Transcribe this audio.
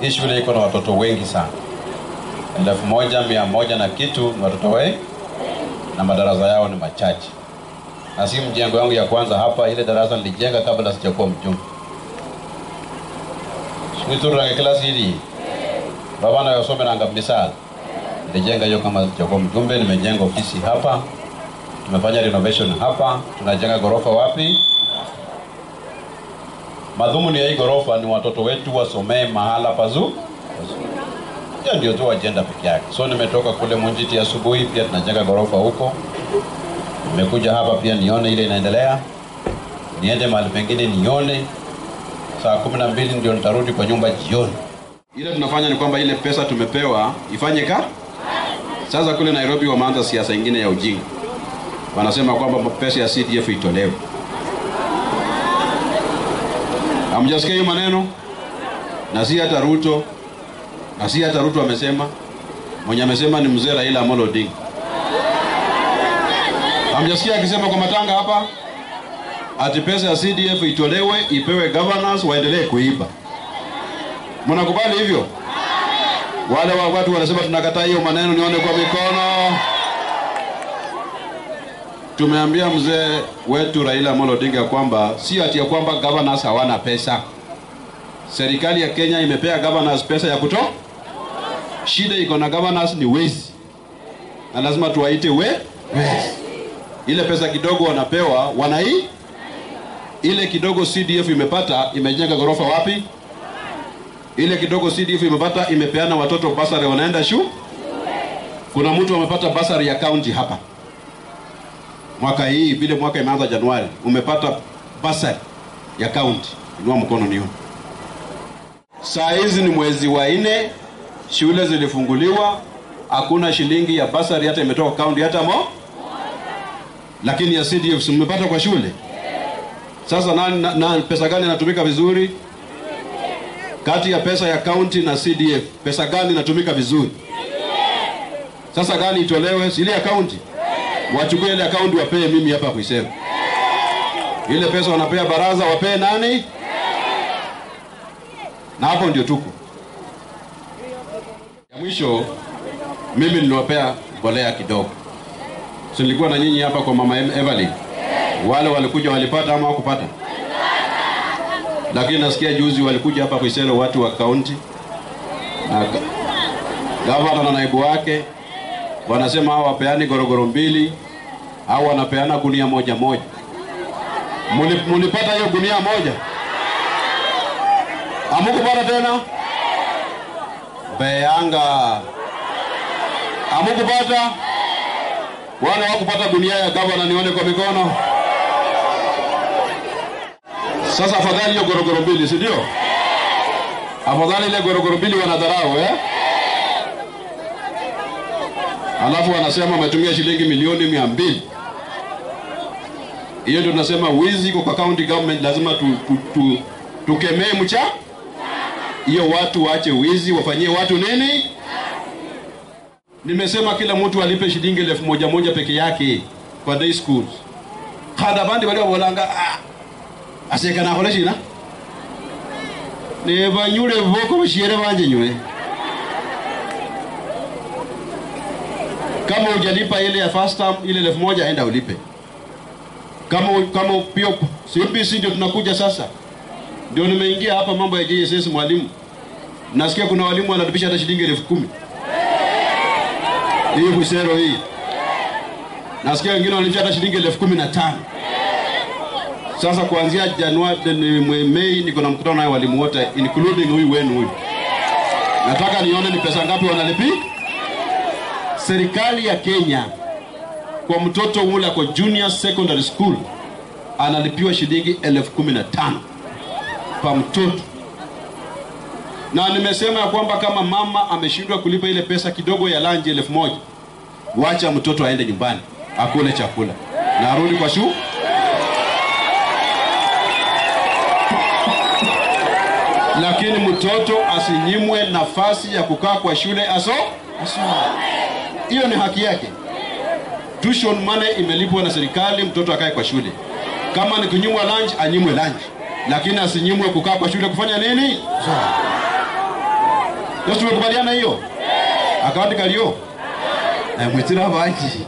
Hii shule iko na watoto wengi sana. 1100 na kitu ni watoto wengi na madarasa yao ni machache. Na si mjengo yangu ya kwanza hapa, ile darasa nilijenga kabla sijakuwa mjumbe. Shule klasi hili. Baba na yosome na ngamisala. Nilijenga hiyo kama sijakuwa mjumbe, nimejenga ofisi hapa. Tumefanya renovation hapa, tunajenga gorofa wapi? Madhumuni ya hii gorofa ni watoto wetu wasomee mahala pazuri. Hiyo ndio tu agenda pekee yake. So nimetoka kule Munjiti asubuhi, pia tunajenga gorofa huko. Nimekuja hapa pia nione ile inaendelea. Niende mahali pengine nione. Saa 12 ndio nitarudi kwa nyumba jioni. Ile tunafanya ni kwamba ile pesa tumepewa ifanye ka. Sasa kule Nairobi wameanza siasa nyingine ya ujinga. Wanasema kwamba pesa ya CDF itolewe. Hamjasikia hiyo maneno? Na si hata Ruto. Na si hata Ruto amesema. Mwenye amesema ni mzee Raila Amolo Odinga. Hamjasikia akisema kwa matanga hapa ati pesa ya CDF itolewe, ipewe governors waendelee kuiba. Mnakubali hivyo? Wale watu wanasema tunakataa hiyo maneno, nione kwa mikono. Tumeambia mzee wetu Raila Amolo Odinga kwamba si ati ya kwamba governors hawana pesa. Serikali ya Kenya imepea governors pesa ya kutoa. Shida iko na governors ni wezi. Na lazima tuwaite wezi. Ile pesa kidogo wanapewa, wanai. Ile kidogo CDF imepata, imejenga gorofa wapi? Ile kidogo CDF imepata, imepeana watoto basari wanaenda shule. Kuna mtu amepata basari ya county hapa. Mwaka hii, vile mwaka imeanza Januari, umepata basari ya county. Inua mkono nione. Saa hizi ni mwezi wa 4, shule zilifunguliwa, hakuna shilingi ya basari hata imetoka county hata mo. Lakini ya CDF mmepata kwa shule. Sasa nani pesa gani inatumika vizuri? Kati ya pesa ya county na CDF, pesa gani inatumika vizuri? Sasa gani itolewe? Si ile ya county. Wachukue ile account wapee mimi hapa kuisema. Ile pesa wanapea baraza wapee nani? Na hapo ndio tuko. Ya mwisho mimi niliwapea mbolea kidogo. So nilikuwa na nyinyi hapa kwa mama Evelyn. Wale walikuja walipata ama hawakupata? Lakini nasikia juzi walikuja hapa kuiselo watu wa county. Na gavana na naibu wake wanasema hao wapeani gorogoro 2 au wanapeana gunia moja. Mulipata hiyo gunia moja? Hamukupata tena? Beanga. Hamukupata? Wale hawakupata gunia ya gavana nione kwa mikono. Sasa afadhali hiyo gorogoro 2, si ndio? Afadhali ile gorogoro 2 wanadharau Alafu wanasema wametumia shilingi milioni 200. Hiyo ndio tunasema wizi kwa county government, lazima tukemee mcha. Hiyo watu waache wizi, wafanyie watu nini? Nimesema kila mtu alipe shilingi 1000 peke yake kwa day schools. Kada bandi wale walanga aseka na holeshi na. Ne banyure voko bashire banje nywe. Kama hujalipa ile ya first term ile 1000 enda ulipe. Kama pia CBC ndio tunakuja sasa. Ndio nimeingia hapa mambo ya JSS mwalimu. Nasikia kuna walimu wanalipisha hata shilingi 10,000. Hii busero hii. Nasikia wengine wanalipisha hata shilingi 15,000. Sasa kuanzia Januari Mei niko na mkutano na walimu wote including huyu wenu. Nataka nione ni pesa ngapi wanalipi. Serikali ya Kenya kwa mtoto ule kwa junior secondary school analipiwa shilingi 15,000 kwa mtoto. Na nimesema kwamba kama mama ameshindwa kulipa ile pesa kidogo ya lunch 1,000, wacha mtoto aende nyumbani akule chakula na arudi kwa shule. Lakini mtoto asinyimwe nafasi ya kukaa kwa shule hiyo ni haki yake. Tuition money imelipwa na serikali, mtoto akae kwa shule. Kama ni kunyimwa lunch, anyimwe lunch. Lakini asinyimwe kukaa kwa shule kufanya nini? Tumekubaliana hiyo? Akawati kalio. Mwitira baji.